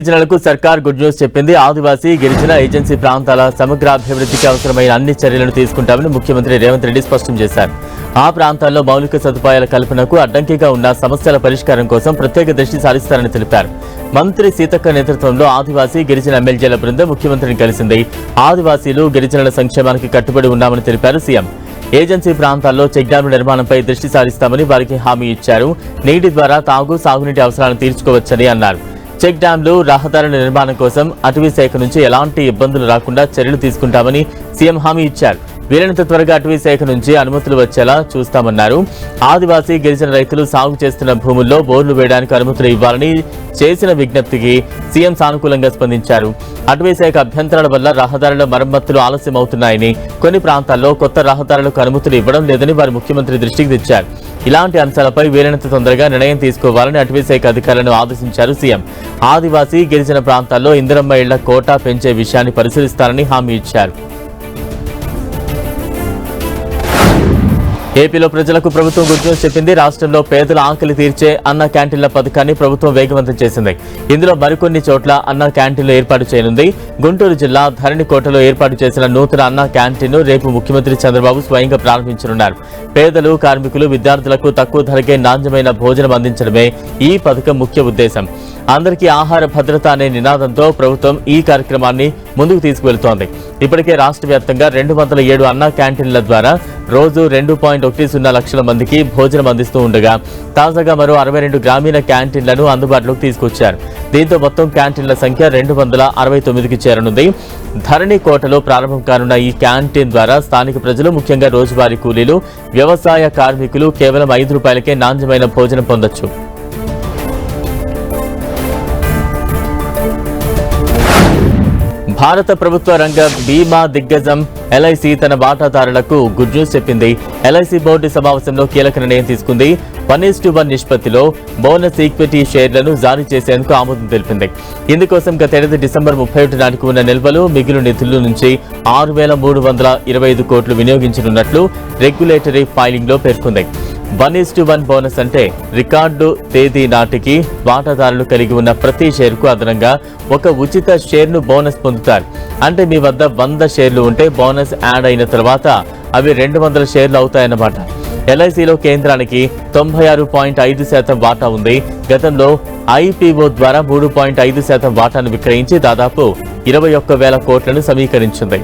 గిరిజనులకు సర్కార్ good news చెప్పింది. ఆదివాసీ గిరిజన ఏజెన్సీ ప్రాంతాల సమగ్ర అభివృద్ధికి అవసరమైన అన్ని చర్యలను తీసుకుంటామని ముఖ్యమంత్రి రేవంత్ రెడ్డి స్పష్టం చేశారు. ఆ ప్రాంతాల్లో మౌలిక సదుపాయాల కల్పనకు అడ్డంకిగా ఉన్న సమస్యల పరిష్కారం కోసం ప్రత్యేక దృష్టి సారిస్తారని తెలిపారు. మంత్రి సీతక్క నేతృత్వంలో ఆదివాసీ గిరిజన ఎమ్మెల్యేల బృందం ముఖ్యమంత్రిని కలిసింది. ఆదివాసీలు గిరిజనుల సంక్షేమానికి కట్టుబడి ఉన్నామని తెలిపారు సీఎం. ఏజెన్సీ ప్రాంతాల్లో చెక్ డ్యాంల నిర్మాణంపై దృష్టి సారిస్తామని వారికి హామీ ఇచ్చారు. నీటి ద్వారా తాగు సాగునీటి అవసరాలను తీర్చుకోవచ్చని అన్నారు. చెక్ డ్యాంలు రహదారుల నిర్మాణం కోసం అటవీ శాఖ నుంచి ఎలాంటి ఇబ్బందులు రాకుండా చర్యలు తీసుకుంటామని సీఎం హామీ ఇచ్చారు. వీలైనంత త్వరగా అటవీ శాఖ నుంచి అనుమతులు వచ్చేలా చూస్తామన్నారు. ఆదివాసీ గిరిజన రైతులు సాగు చేస్తున్న భూముల్లో బోర్లు వేయడానికి అనుమతులు ఇవ్వాలని చేసిన విజ్ఞప్తికి సీఎం సానుకూలంగా స్పందించారు. అటవీ శాఖ అభ్యంతరాల వల్ల రహదారుల మరమ్మతులు ఆలస్యం అవుతున్నాయని, కొన్ని ప్రాంతాల్లో కొత్త రహదారులకు అనుమతులు ఇవ్వడం లేదని వారు ముఖ్యమంత్రి దృష్టికి తెచ్చారు. ఇలాంటి అంశాలపై వీలైనంత తొందరగా నిర్ణయం తీసుకోవాలని అటవీ శాఖ అధికారులను ఆదేశించారు సీఎం. ఆదివాసీ గిరిజన ప్రాంతాల్లో ఇందిరమ్మ ఇళ్ల కోటా పెంచే విషయాన్ని పరిశీలిస్తారని హామీ ఇచ్చారు. ఏపీలో ప్రజలకు ప్రభుత్వం గుడ్ న్యూస్ చెప్పింది. రాష్ట్రంలో పేదల ఆకలి తీర్చే అన్న క్యాంటీన్ల పథకాన్ని ప్రభుత్వం వేగవంతం చేసింది. ఇందులో మరికొన్ని చోట్ల అన్న క్యాంటీన్లు ఏర్పాటు చేయనుంది. గుంటూరు జిల్లా ధరణికోటలో ఏర్పాటు చేసిన నూతన అన్న క్యాంటీన్ను రేపు ముఖ్యమంత్రి చంద్రబాబు స్వయంగా ప్రారంభించనున్నారు. పేదలు, కార్మికులు, విద్యార్థులకు తక్కువ ధరకే నాణ్యమైన భోజనం అందించడమే ఈ పథకం ముఖ్య ఉద్దేశం. అందరికీ ఆహార భద్రత అనే నినాదంతో ప్రభుత్వం ఈ కార్యక్రమాన్ని ముందుకు తీసుకువెళుతోంది. ఇప్పటికే రాష్ట్ర వ్యాప్తంగా 207 అన్న క్యాంటీన్ల ద్వారా రోజు 2.10 లక్షల మందికి భోజనం అందిస్తూ ఉండగా తాజాగా మరో 62 గ్రామీణ క్యాంటీన్లను అందుబాటులోకి తీసుకొచ్చారు. దీంతో మొత్తం క్యాంటీన్ల సంఖ్య 269కి చేరనుంది. ధరణికోటలో ప్రారంభం కానున్న ఈ క్యాంటీన్ ద్వారా స్థానిక ప్రజలు, ముఖ్యంగా రోజువారీ కూలీలు, వ్యవసాయ కార్మికులు కేవలం 5 రూపాయలకే నాణ్యమైన భోజనం పొందొచ్చు. భారత ప్రభుత్వ రంగ బీమా దిగ్గజం ఎల్ఐసి తన వాటాదారులకు గుడ్ న్యూస్ చెప్పింది. ఎల్ఐసి బోర్డు సమావేశంలో కీలక నిర్ణయం తీసుకుంది. 1:1 నిష్పత్తిలో బోనస్ ఈక్విటీ షేర్లను జారీ చేసేందుకు ఆమోదం తెలిపింది. ఇందుకోసం గతేడాది డిసెంబర్ 31 నాటికి ఉన్న నిల్వలు, మిగులు నిధుల నుంచి 6,325 కోట్లు వినియోగించనున్నట్లు రెగ్యులేటరీ ఫైలింగ్లో పేర్కొంది. 1:1 బోనస్ అంటే రికార్డు తేదీ నాటికి వాటాదారులు కలిగి ఉన్న ప్రతి షేర్కు అదనంగా ఒక ఉచిత షేర్ను బోనస్ పొందుతారు. అంటే మీ వద్ద 100 షేర్లు ఉంటే బోనస్ యాడ్ అయిన తర్వాత అవి 200 షేర్లు అవుతాయన్నమాట. ఎల్ఐసిలో కేంద్రానికి 96.5% వాటా ఉంది. గతంలో ఐపీఓ ద్వారా 3.5% వాటాను విక్రయించి దాదాపు 21,000 కోట్లను సమీకరించింది.